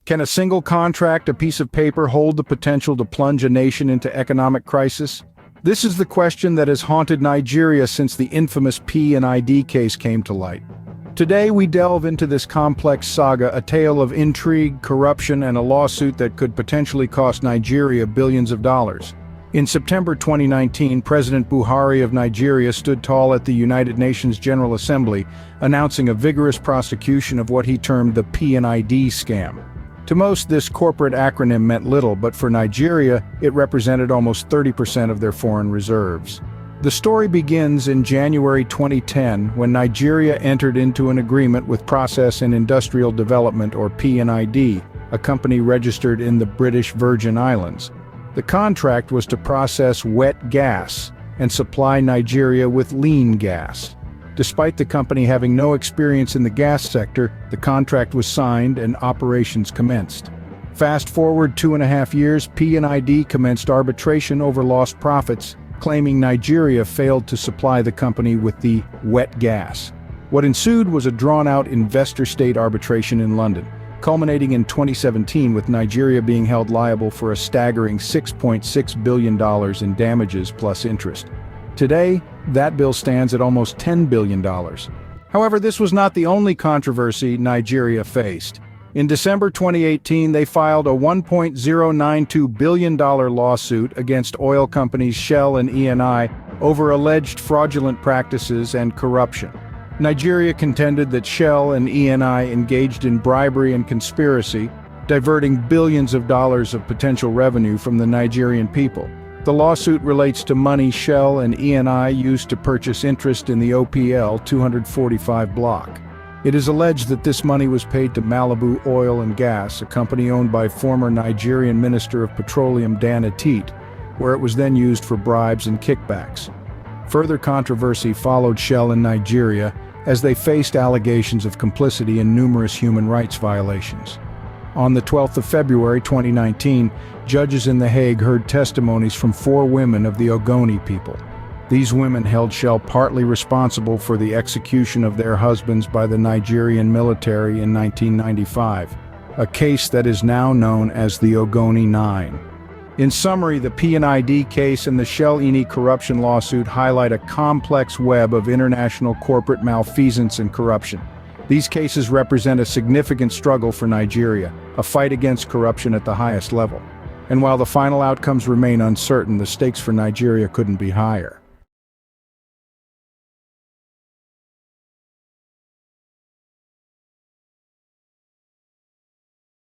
Can a single contract, a piece of paper, hold the potential to plunge a nation into economic crisis? This is the question that has haunted Nigeria since the infamous P&ID case came to light. Today we delve into this complex saga, a tale of intrigue, corruption, and a lawsuit that could potentially cost Nigeria billions of dollars. In September 2019, President Buhari of Nigeria stood tall at the United Nations General Assembly, announcing a vigorous prosecution of what he termed the P&ID scam. To most, this corporate acronym meant little, but for Nigeria, it represented almost 30% of their foreign reserves. The story begins in January 2010, when Nigeria entered into an agreement with Process and Industrial Development, or P&ID, a company registered in the British Virgin Islands. The contract was to process wet gas and supply Nigeria with lean gas. Despite the company having no experience in the gas sector, the contract was signed and operations commenced. Fast forward 2.5 years, P&ID commenced arbitration over lost profits, claiming Nigeria failed to supply the company with the wet gas. What ensued was a drawn-out investor-state arbitration in London, culminating in 2017 with Nigeria being held liable for a staggering $6.6 billion in damages plus interest. Today, that bill stands at almost $10 billion. However, this was not the only controversy Nigeria faced. In December 2018, they filed a $1.092 billion lawsuit against oil companies Shell and Eni over alleged fraudulent practices and corruption. Nigeria contended that Shell and Eni engaged in bribery and conspiracy, diverting billions of dollars of potential revenue from the Nigerian people. The lawsuit relates to money Shell and Eni used to purchase interest in the OPL 245 block. It is alleged that this money was paid to Malibu Oil and Gas, a company owned by former Nigerian Minister of Petroleum Dan Atit, where it was then used for bribes and kickbacks. Further controversy followed Shell in Nigeria as they faced allegations of complicity in numerous human rights violations. On the 12th of February 2019, judges in The Hague heard testimonies from 4 women of the Ogoni people. These women held Shell partly responsible for the execution of their husbands by the Nigerian military in 1995, a case that is now known as the Ogoni 9. In summary, the P&ID case and the Shell Eni corruption lawsuit highlight a complex web of international corporate malfeasance and corruption. These cases represent a significant struggle for Nigeria, a fight against corruption at the highest level. And while the final outcomes remain uncertain, the stakes for Nigeria couldn't be higher.